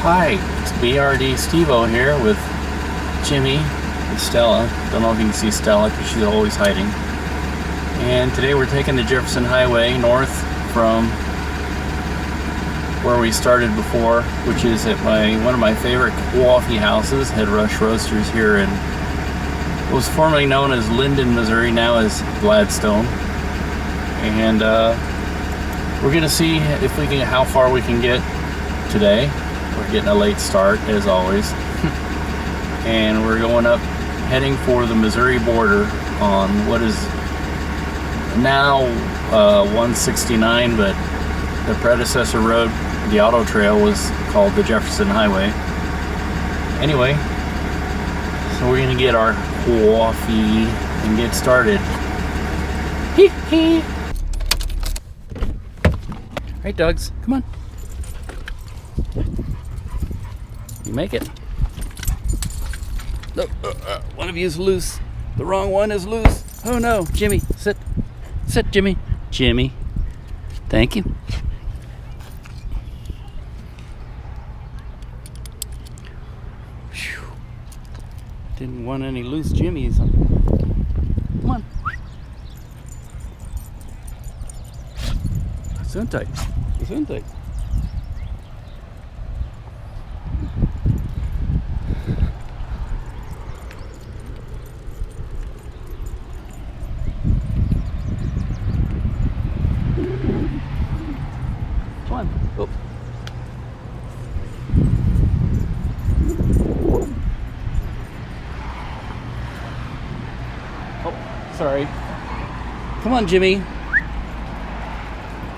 Hi, it's BRD Stevo here with Jimmy and Stella. Don't know if you can see Stella because she's always hiding. And today we're taking the Jefferson Highway north from where we started before, which is at one of my favorite coffee houses, Head Rush Roasters here in what was formerly known as Linden, Missouri, now as Gladstone. And we're gonna see if we can, how far we can get today. We're getting a late start as always. And we're going up, heading for the Missouri border on what is now 169, but the predecessor road, the auto trail, was called the Jefferson Highway. Anyway, so we're gonna get our coffee and get started. Hee hee. Hey, Dogs, come on. You make it. No, one of you is loose. The wrong one is loose. Oh no, Jimmy, sit. Sit, Jimmy. Jimmy. Thank you. Whew. Didn't want any loose Jimmies. Come on. Gesundheit. Gesundheit. Come on. Oh. Oh, sorry. Come on, Jimmy.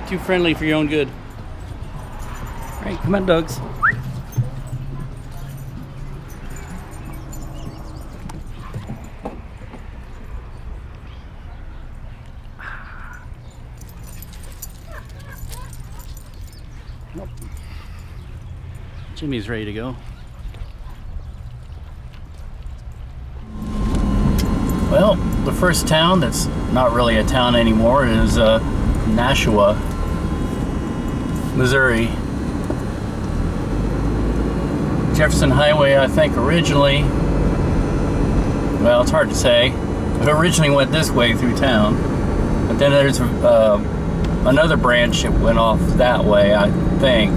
Too friendly for your own good. All right, come on, Dogs. Nope. Jimmy's ready to go. Well, the first town that's not really a town anymore is Nashua, Missouri. Jefferson Highway, I think originally, well, it's hard to say, it originally went this way through town, but then there's another branch that went off that way, I think.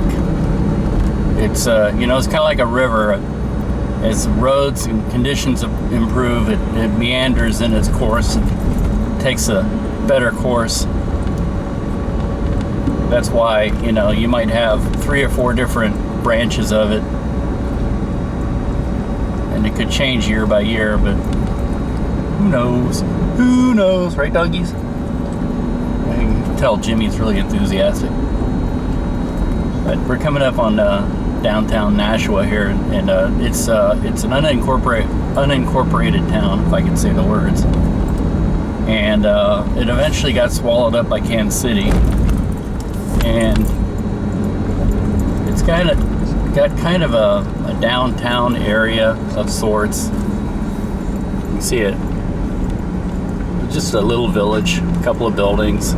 It's you know, it's kind of like a river. As roads and conditions improve, it meanders in its course and takes a better course. That's why, you know, you might have 3 or 4 different branches of it, and it could change year by year, but who knows? Who knows, right, doggies? I can tell Jimmy's really enthusiastic. But we're coming up on downtown Nashua here, and it's an unincorporated town, if I can say the words. And it eventually got swallowed up by Kansas City, and it's got kind of a downtown area of sorts. You can see it. Just a little village, a couple of buildings.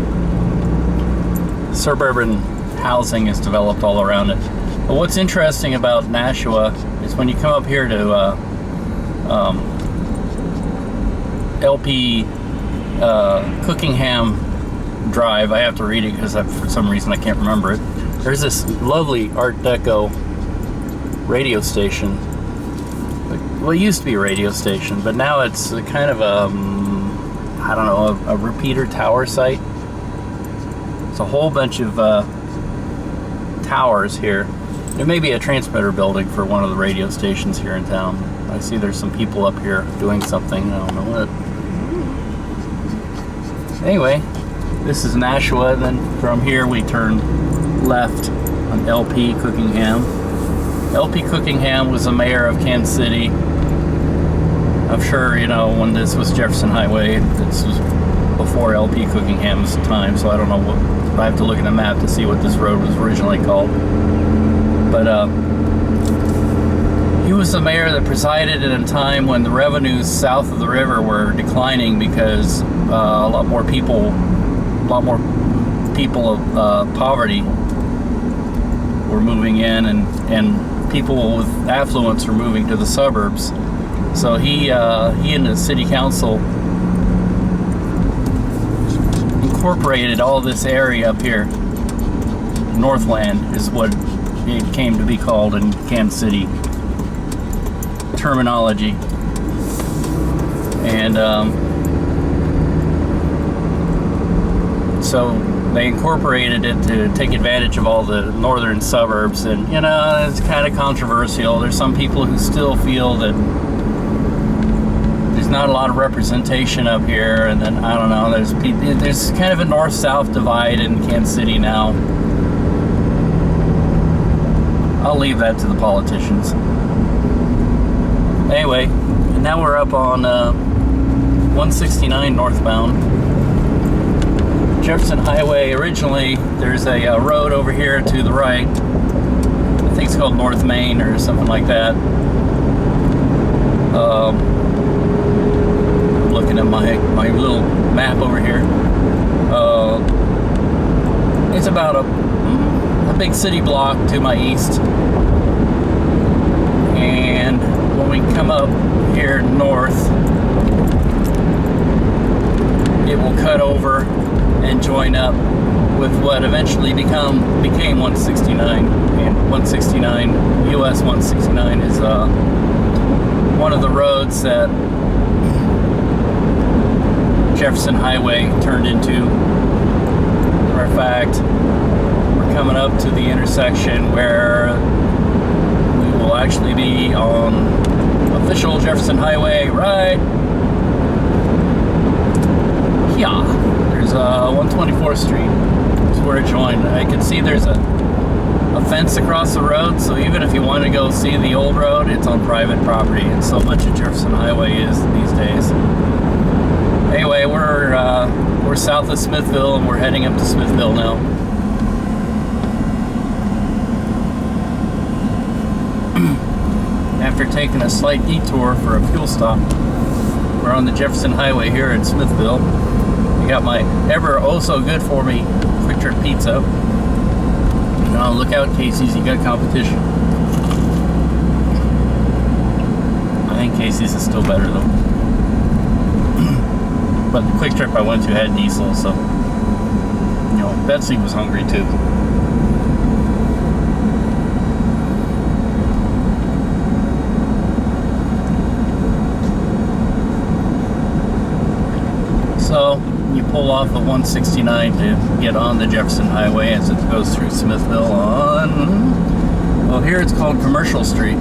Suburban housing is developed all around it. But what's interesting about Nashua is when you come up here to LP Cookingham Drive, I have to read it because for some reason I can't remember it. There's this lovely Art Deco radio station. Well, it used to be a radio station, but now it's a kind of I don't know, a repeater tower site. It's a whole bunch of towers here. There may be a transmitter building for one of the radio stations here in town. I see there's some people up here doing something. I don't know what. Anyway, this is Nashua. Then from here we turn left on LP Cookingham. LP Cookingham was the mayor of Kansas City. I'm sure, you know, when this was Jefferson Highway, this was before LP Cookingham's time, so I don't know what. I have to look at a map to see what this road was originally called. But he was the mayor that presided at a time when the revenues south of the river were declining because a lot more people of poverty were moving in, and people with affluence are moving to the suburbs. So he and the city council incorporated all this area up here. Northland is what it came to be called in Kansas City terminology. And so they incorporated it to take advantage of all the northern suburbs. And you know, it's kind of controversial. There's some people who still feel that there's not a lot of representation up here, and then I don't know, there's kind of a north-south divide in Kansas City now. I'll leave that to the politicians. Anyway, now we're up on 169 northbound. Jefferson Highway, originally there's a road over here to the right. I think it's called North Main or something like that. Looking at my little map over here. It's about a big city block to my east. And when we come up here north, it will cut over and join up with what eventually became 169. And 169, US 169 is one of the roads that Jefferson Highway turned into. Matter of fact, we're coming up to the intersection where we will actually be on official Jefferson Highway, right? Yeah, there's 124th Street. That's where it joined. I can see there's a fence across the road, so even if you want to go see the old road, it's on private property, and so much of Jefferson Highway is these days. Anyway, we're south of Smithville, and we're heading up to Smithville now. After taking a slight detour for a fuel stop, we're on the Jefferson Highway here in Smithville. I got my ever oh so good for me quick trip pizza. Now look out, Casey's, you got competition. I think Casey's is still better though. But the quick trip I went to had diesel, so you know, Betsy was hungry too. So you pull off the 169 to get on the Jefferson Highway as it goes through Smithville on, well, here it's called Commercial Street.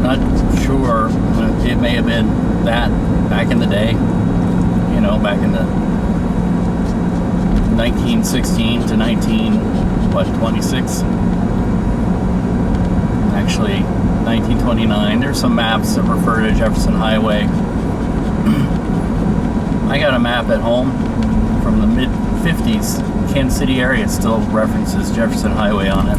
Not sure, it may have been that back in the day, you know, back in the 1916 to 26? Actually, 1929. There's some maps that refer to Jefferson Highway. I got a map at home from the mid-50s. Kansas City area still references Jefferson Highway on it.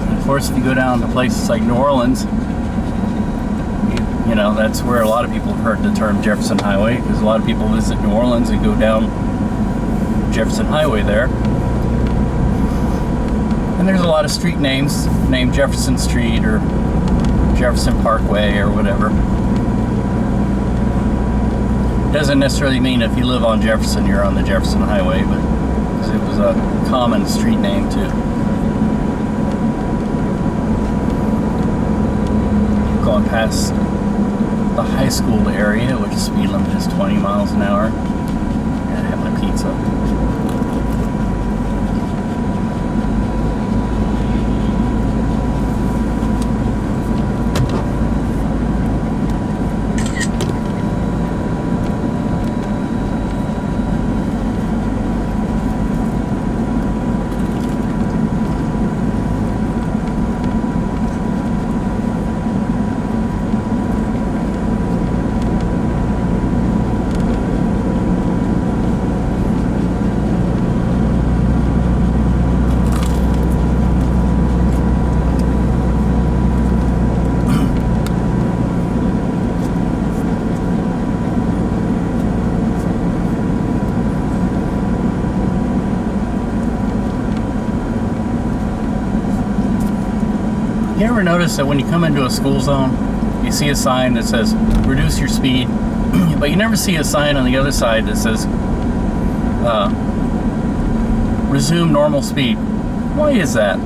And of course, if you go down to places like New Orleans, you know, that's where a lot of people have heard the term Jefferson Highway, because a lot of people visit New Orleans and go down Jefferson Highway there. And there's a lot of street names named Jefferson Street or Jefferson Parkway or whatever. Doesn't necessarily mean if you live on Jefferson, you're on the Jefferson Highway, but because it was a common street name too. Going past the high school area, which speed limit is 20 miles an hour. And I have my pizza. You ever notice that when you come into a school zone, you see a sign that says reduce your speed, but you never see a sign on the other side that says resume normal speed? Why is that?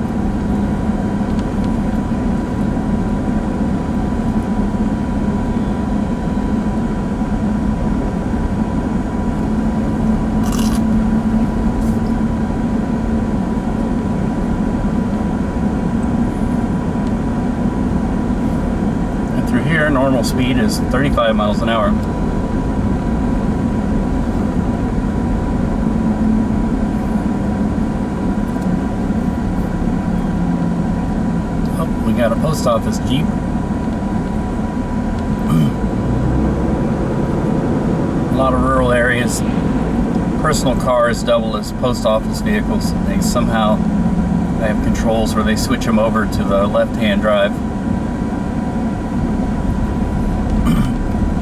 Normal speed is 35 miles an hour. Oh, we got a post office Jeep. A lot of rural areas, personal cars double as post office vehicles. They somehow have controls where they switch them over to the left-hand drive.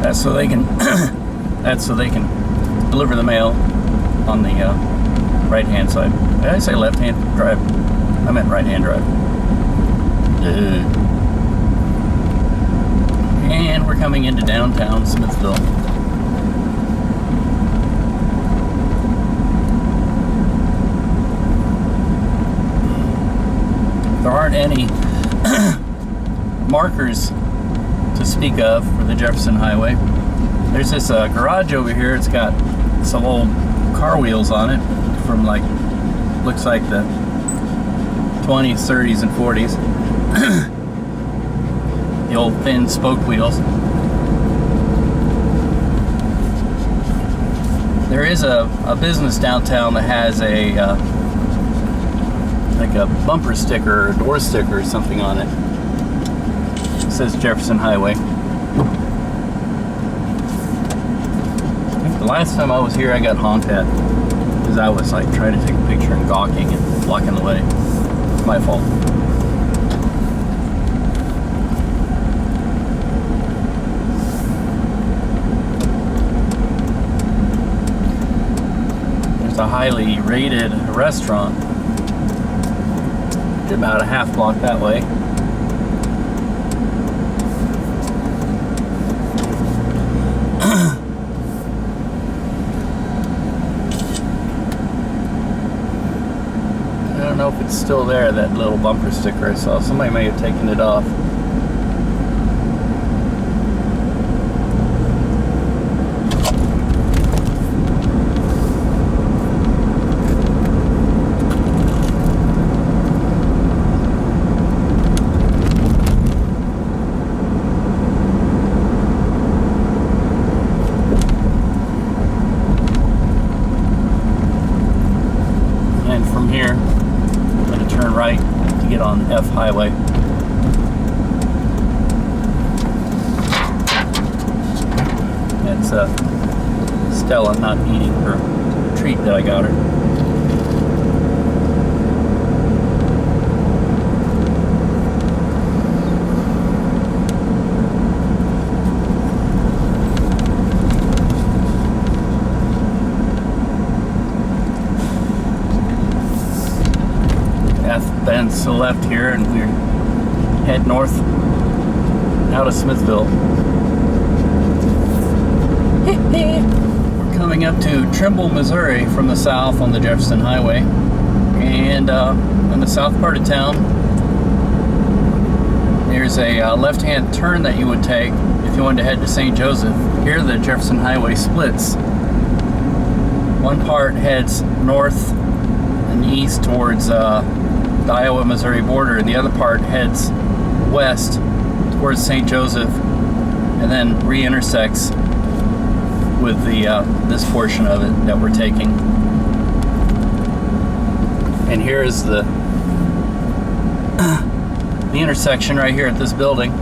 That's so they can deliver the mail on the right-hand side. Did I say left-hand drive? I meant right-hand drive. And we're coming into downtown Smithville. There aren't any markers to speak of for the Jefferson Highway. There's this garage over here. It's got some old car wheels on it from looks like the 20s, 30s, and 40s. The old thin spoke wheels. There is a business downtown that has a bumper sticker or door sticker or something on it. It says Jefferson Highway. I think the last time I was here I got honked at because I was trying to take a picture and gawking and blocking the way. It's my fault. There's a highly rated restaurant about a half block that way. I don't know if it's still there, that little bumper sticker I saw. Somebody may have taken it off. On F Highway. That's Stella not eating her treat that I got her. Bends to the left here, and we head north out of Smithville. We're coming up to Trimble, Missouri from the south on the Jefferson Highway, and in the south part of town there's a left-hand turn that you would take if you wanted to head to St. Joseph. Here the Jefferson Highway splits. One part heads north and east towards the Iowa-Missouri border, and the other part heads west towards St. Joseph, and then re-intersects with the this portion of it that we're taking. And here is the intersection right here at this building.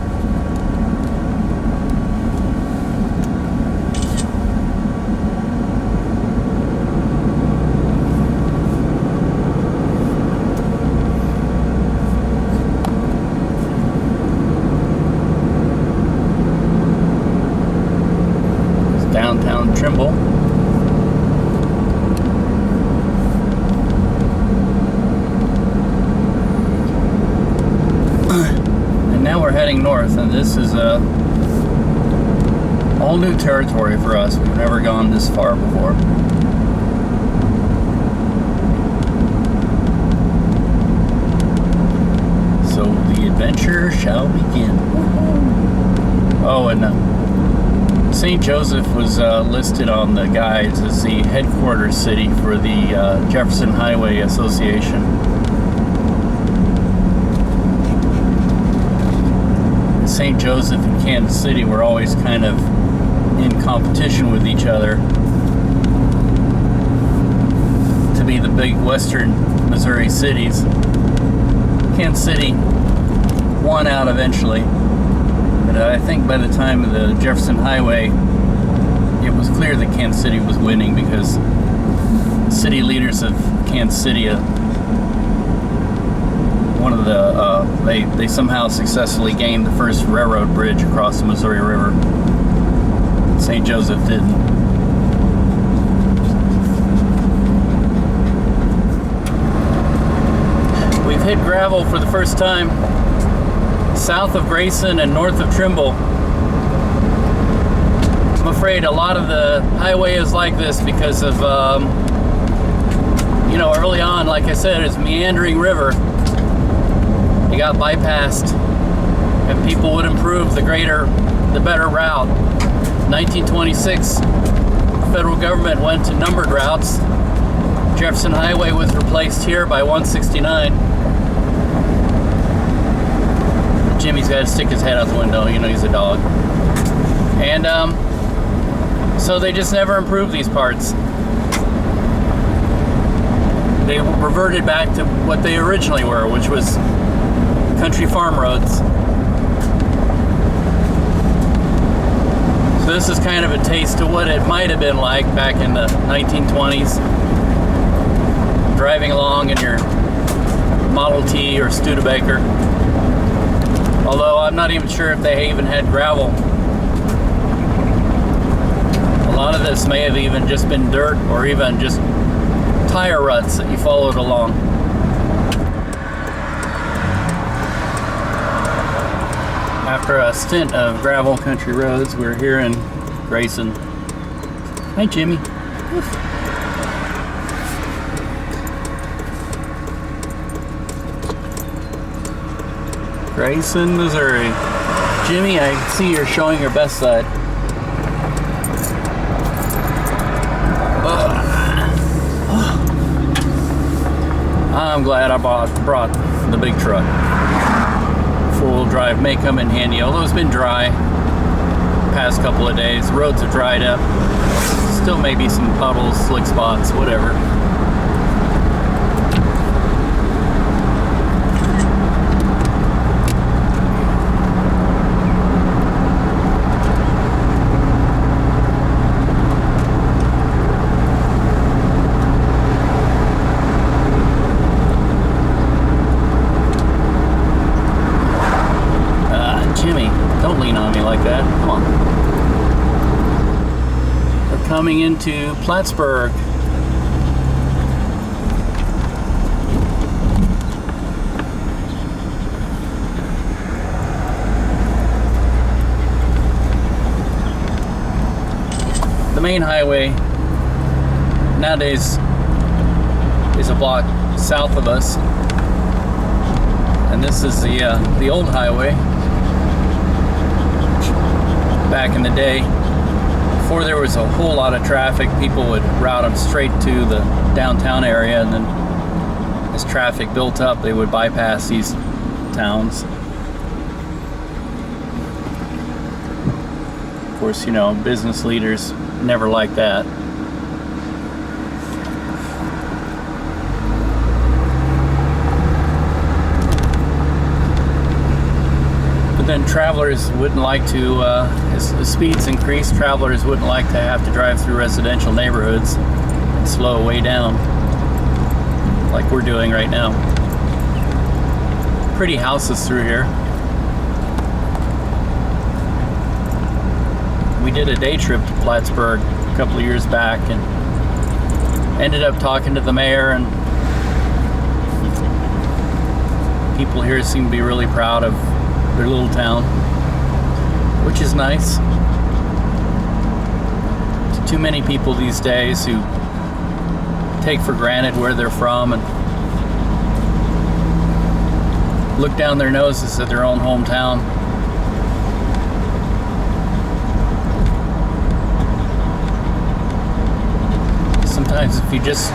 Downtown Trimble. heading north, and this is a all new territory for us. We've never gone this far before. So the adventure shall begin. Oh, and St. Joseph was listed on the guides as the headquarters city for the Jefferson Highway Association. St. Joseph and Kansas City were always kind of in competition with each other to be the big western Missouri cities. Kansas City won out eventually, but I think by the time of the Jefferson Highway, it was clear that Kansas City was winning, because city leaders of Kansas City, they somehow successfully gained the first railroad bridge across the Missouri River. St. Joseph didn't. We've hit gravel for the first time south of Grayson and north of Trimble. I'm afraid a lot of the highway is like this because of, early on, like I said, it's a meandering river. It got bypassed, and people would improve the better route. 1926, the federal government went to numbered routes. Jefferson Highway was replaced here by 169. Jimmy's got to stick his head out the window, he's a dog. And so they just never improved these parts. They reverted back to what they originally were, which was country farm roads. So this is kind of a taste of what it might have been like back in the 1920s. Driving along in your Model T or Studebaker. Although I'm not even sure if they even had gravel. A lot of this may have even just been dirt, or even just tire ruts that you followed along. After a stint of gravel country roads, we're here in Grayson. Hi, Jimmy. Grayson, Missouri. Jimmy, I see you're showing your best side. I'm glad I brought the big truck. Four-wheel drive may come in handy, although it's been dry past couple of days. Roads have dried up. Still maybe some puddles, slick spots, whatever. Coming into Plattsburgh. The main highway nowadays is a block south of us, and this is the old highway. Back in the day, before there was a whole lot of traffic, people would route them straight to the downtown area, and then as traffic built up, they would bypass these towns. Of course, business leaders never liked that. Then travelers wouldn't like to, as the speeds increase, travelers wouldn't like to have to drive through residential neighborhoods and slow way down, like we're doing right now. Pretty houses through here. We did a day trip to Plattsburgh a couple of years back and ended up talking to the mayor, and people here seem to be really proud of their little town, which is nice. Too many people these days who take for granted where they're from and look down their noses at their own hometown. Sometimes if you just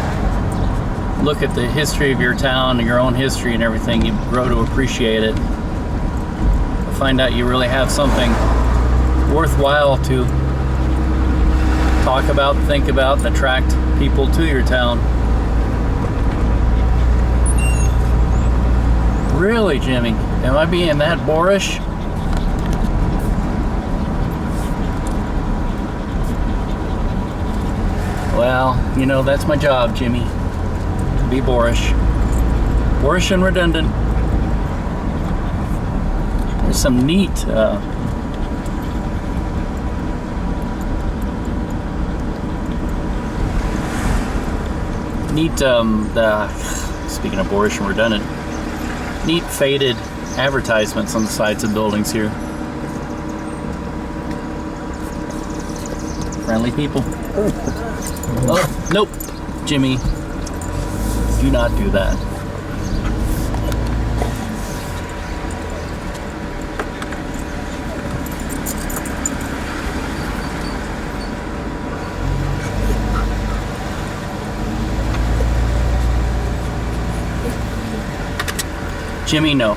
look at the history of your town and your own history and everything, you grow to appreciate it. You find out you really have something worthwhile to talk about, think about, and attract people to your town. Really, Jimmy? Am I being that boorish? Well, you know, that's my job, Jimmy. To be boorish. Boorish and redundant. There's some neat speaking of boorish and redundant, neat faded advertisements on the sides of buildings here. Friendly people. Oh, nope. Jimmy, do not do that. Jimmy, no.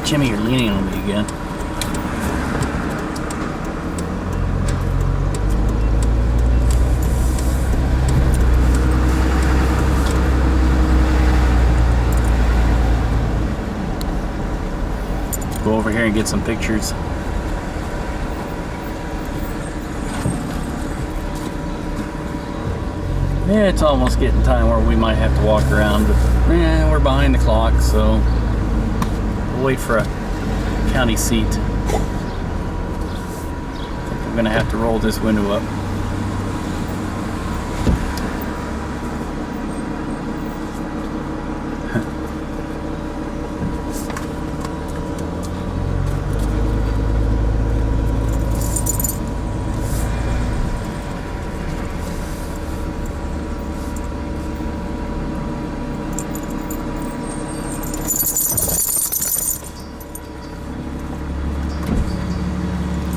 Jimmy, you're leaning on me again. Go over here and get some pictures. Yeah, it's almost getting time where we might have to walk around, but we're behind the clock, so we'll wait for a county seat. I think I'm gonna have to roll this window up.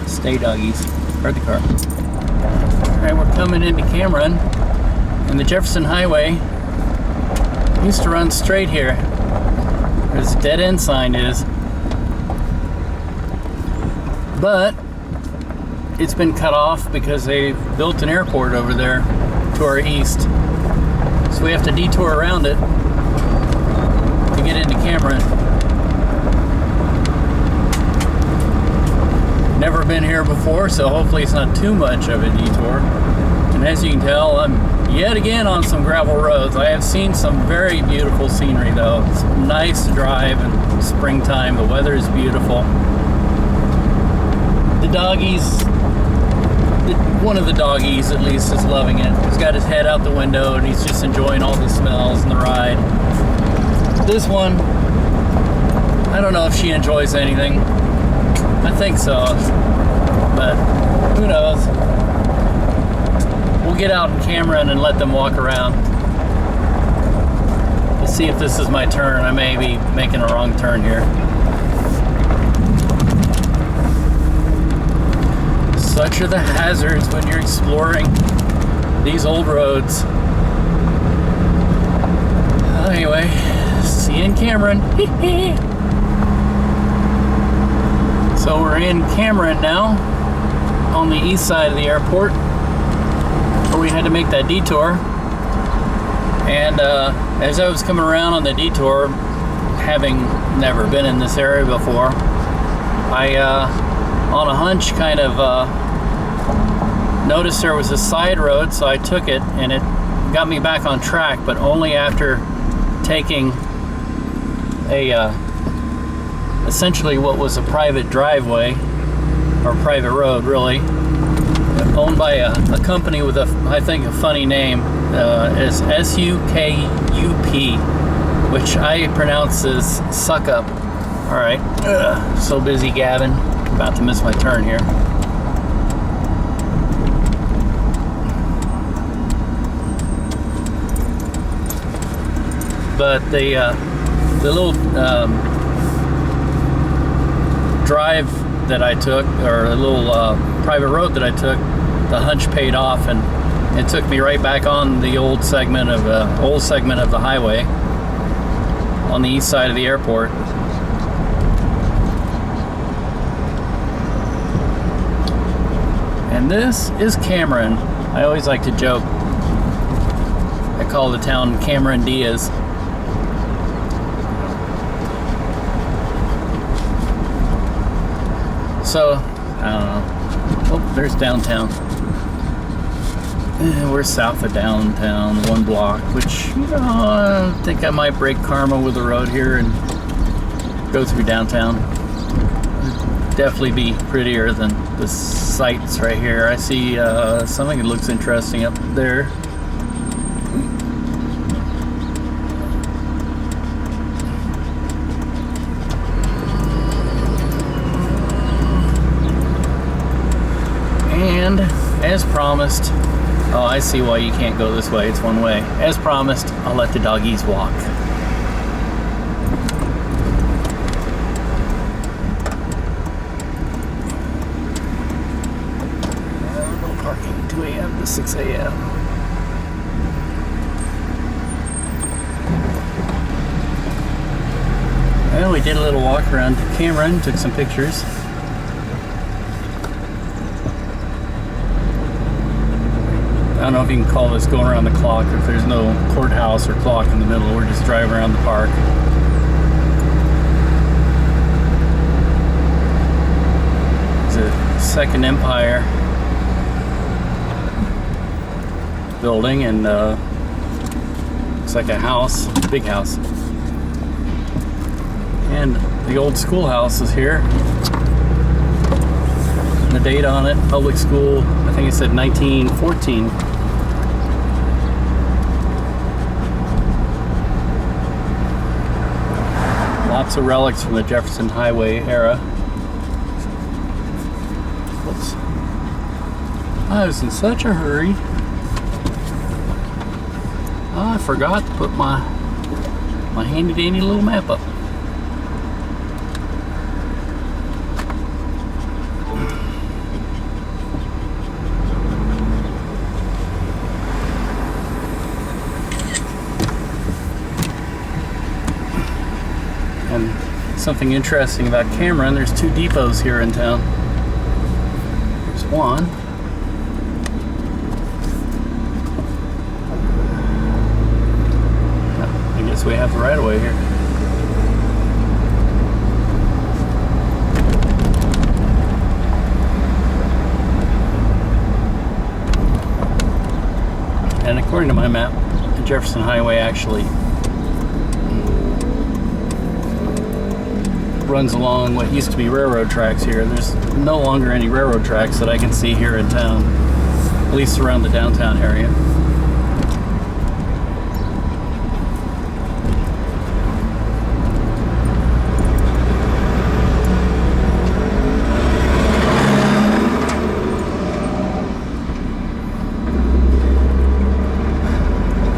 Stay, doggies. Guard the car. Alright, we're coming into Cameron, and the Jefferson Highway used to run straight here, where this dead end sign is. But it's been cut off because they built an airport over there to our east. So we have to detour around it to get into Cameron. Never been here before, so hopefully it's not too much of a detour. And as you can tell, I'm yet again on some gravel roads. I have seen some very beautiful scenery though. It's nice to drive in springtime. The weather is beautiful. The doggies, one of the doggies at least, is loving it. He's got his head out the window and he's just enjoying all the smells and the ride. This one, I don't know if she enjoys anything. I think so, but who knows. We'll get out in Cameron and let them walk around. We'll see if this is my turn. I may be making a wrong turn here. Such are the hazards when you're exploring these old roads. Anyway, see you in Cameron. So we're in Cameron now, on the east side of the airport, where we had to make that detour. And as I was coming around on the detour, having never been in this area before, I, on a hunch, kind of noticed there was a side road, so I took it, and it got me back on track, but only after taking a essentially what was a private driveway, or private road really, owned by a company with I think a funny name. It's SUKUP, which I pronounce as suck up. Alright, so busy gabbing, about to miss my turn here. But the little drive that I took, or a little private road that I took, the hunch paid off, and it took me right back on the old segment of the highway on the east side of the airport. And this is Cameron. I always like to joke. I call the town Cameron Diaz. So, I don't know. Oh, there's downtown. We're south of downtown, 1 block, which, I think I might break karma with the road here and go through downtown. It'd definitely be prettier than the sights right here. I see something that looks interesting up there. And as promised, oh, I see why you can't go this way. It's one way. As promised, I'll let the doggies walk. No parking, 2 a.m. to 6 a.m. Well, we did a little walk around Cameron, took some pictures. I don't know if you can call this going around the clock, if there's no courthouse or clock in the middle. We're just driving around the park. It's a Second Empire building, and looks like a house, big house. And the old schoolhouse is here. And the date on it, public school, I think it said 1914. Lots of relics from the Jefferson Highway era. Whoops. I was in such a hurry. I forgot to put my handy dandy little map up. And something interesting about Cameron, there's 2 depots here in town. There's one. I guess we have the right of way here. And according to my map, the Jefferson Highway actually runs along what used to be railroad tracks here. There's no longer any railroad tracks that I can see here in town, at least around the downtown area.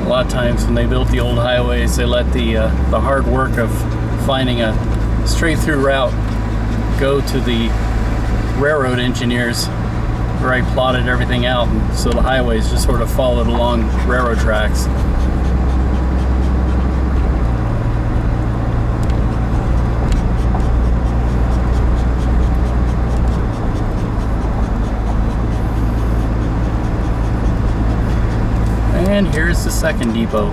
A lot of times when they built the old highways, they let the hard work of finding a straight through route go to the railroad engineers, where I plotted everything out, and so the highways just sort of followed along railroad tracks. And here's the second depot.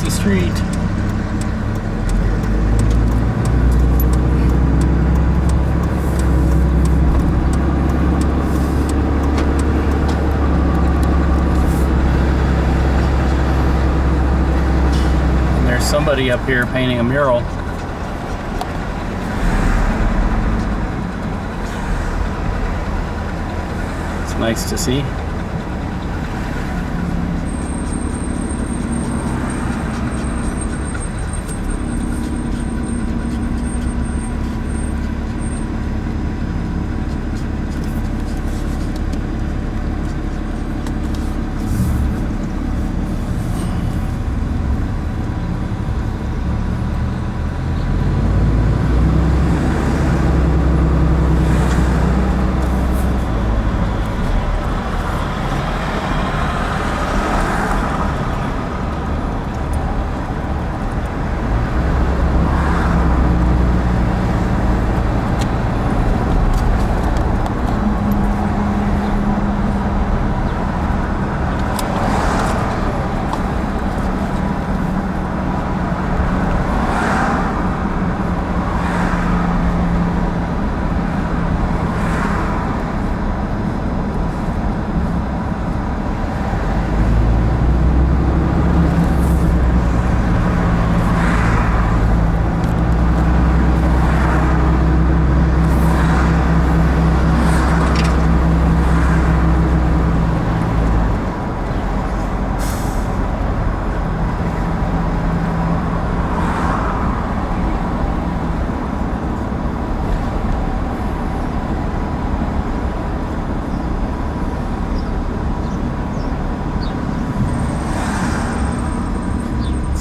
busy street. And there's somebody up here painting a mural. It's nice to see.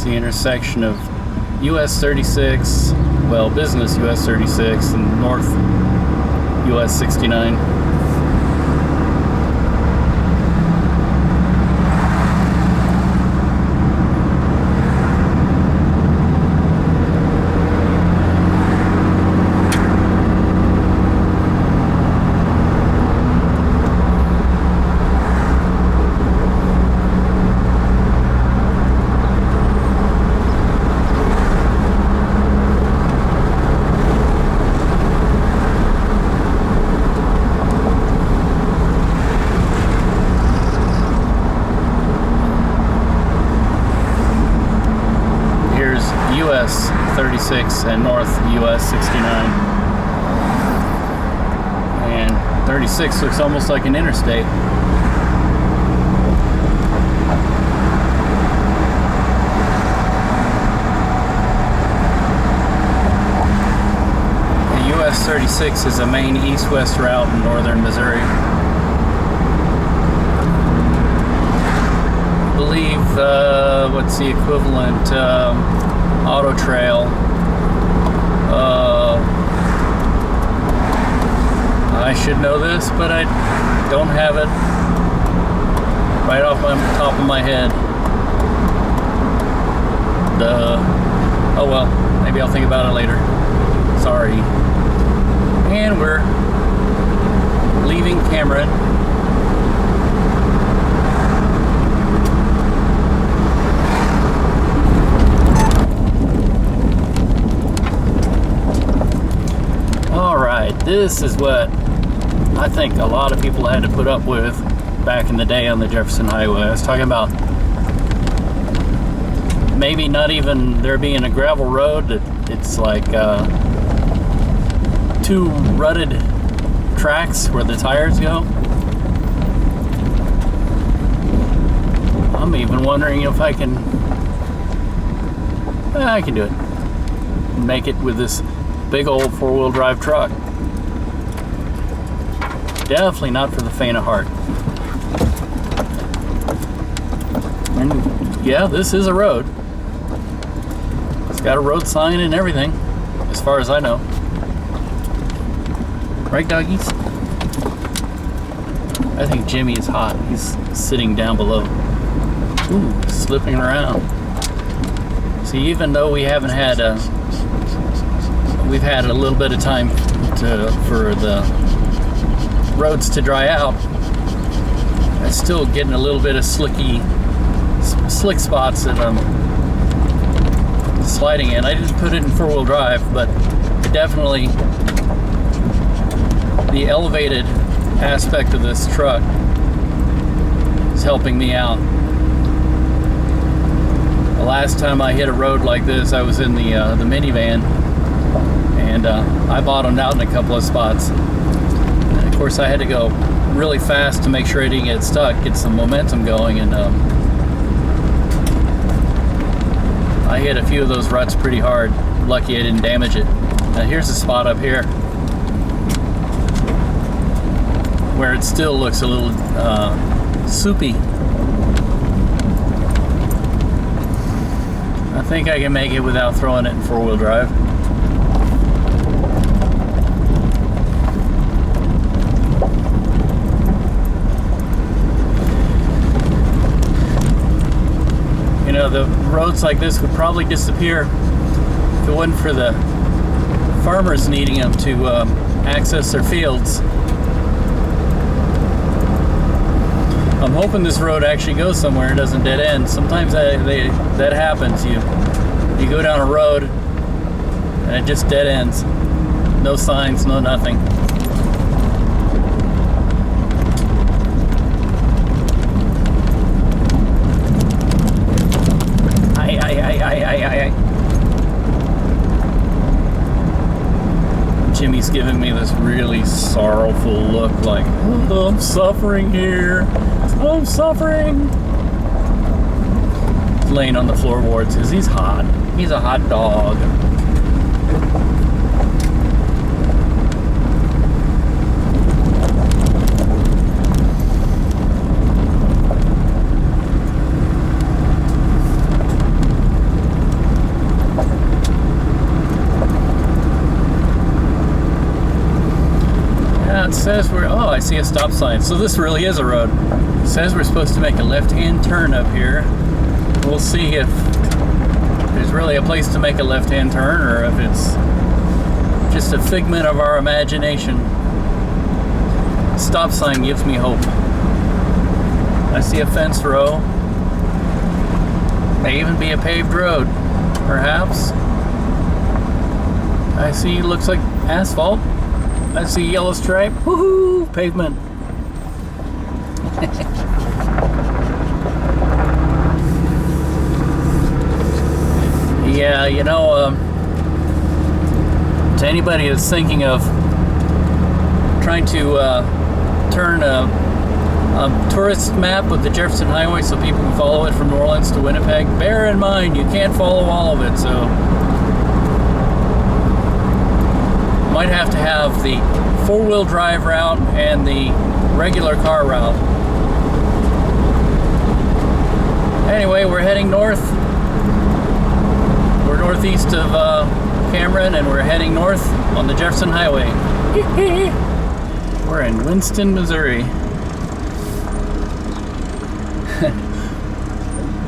The intersection of US 36, well, business US 36 and North US 69. US 36 and North US 69. And 36 looks almost like an interstate. The US 36 is a main east-west route in northern Missouri. I believe, what's the equivalent? Auto Trail. I should know this, but I don't have it right off the top of my head. Oh well, maybe I'll think about it later. Sorry. And we're leaving Cameron. This is what I think a lot of people had to put up with back in the day on the Jefferson Highway. I was talking about maybe not even there being a gravel road. It's like two rutted tracks where the tires go. I'm even wondering if I can do it. Make it with this big old four-wheel drive truck. Definitely not for the faint of heart. And yeah, this is a road. It's got a road sign and everything, as far as I know. Right, doggies? I think Jimmy is hot. He's sitting down below. Ooh, slipping around. See, even though we haven't had we've had a little bit of time for the roads to dry out, it's still getting a little bit of slick spots that I'm sliding in. I didn't put it in four-wheel drive, but definitely the elevated aspect of this truck is helping me out. The last time I hit a road like this, I was in the minivan, and I bottomed out in a couple of spots. And of course, I had to go really fast to make sure I didn't get stuck, get some momentum going, and I hit a few of those ruts pretty hard. Lucky I didn't damage it. Now here's a spot up here where it still looks a little soupy. I think I can make it without throwing it in four-wheel drive. You know, the roads like this would probably disappear if it wasn't for the farmers needing them to access their fields. I'm hoping this road actually goes somewhere and doesn't dead end. Sometimes that happens. You go down a road and it just dead ends. No signs, no nothing. Jimmy's giving me this really sorrowful look, like, oh, I'm suffering here. I'm suffering. He's laying on the floorboards because he's hot. He's a hot dog. It says we're, oh, I see a stop sign. So this really is a road. It says we're supposed to make a left-hand turn up here. We'll see if there's really a place to make a left-hand turn or if it's just a figment of our imagination. Stop sign gives me hope. I see a fence row. May even be a paved road, perhaps. I see, looks like asphalt. I see yellow stripe. Woohoo! Pavement. Yeah, you know, to anybody that's thinking of trying to turn a tourist map with the Jefferson Highway so people can follow it from New Orleans to Winnipeg, bear in mind you can't follow all of it, so might have to have the four-wheel drive route and the regular car route. Anyway, we're heading north. We're northeast of Cameron, and we're heading north on the Jefferson Highway. We're in Winston, Missouri.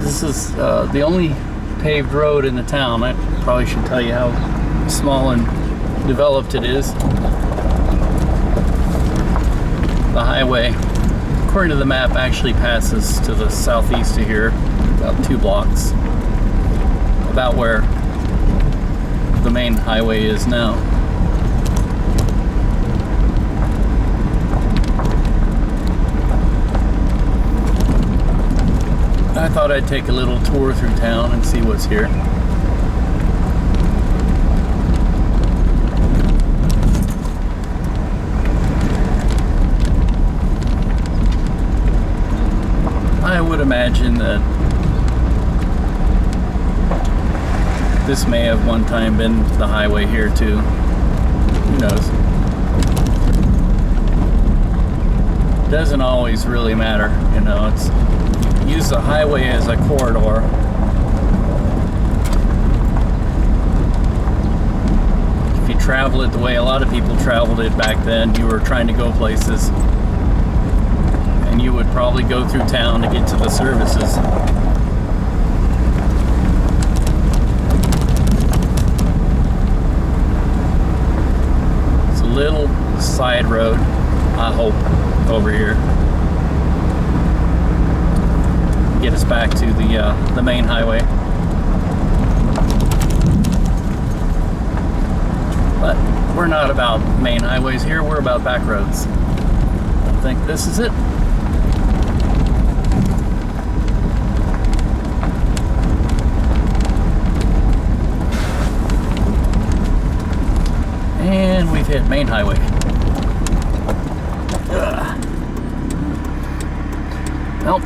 This is the only paved road in the town. I probably should tell you how small and developed it is. The highway, according to the map, actually passes to the southeast of here, about 2 blocks, about where the main highway is now. I thought I'd take a little tour through town and see what's here. I would imagine that this may have one time been the highway here too. Who knows? Doesn't always really matter, you know. It's use the highway as a corridor. If you travel it the way a lot of people traveled it back then, you were trying to go places. And you would probably go through town to get to the services. It's a little side road, I hope, over here. Get us back to the main highway. But we're not about main highways here, we're about back roads. I think this is it. And we've hit main highway. Ugh. Well,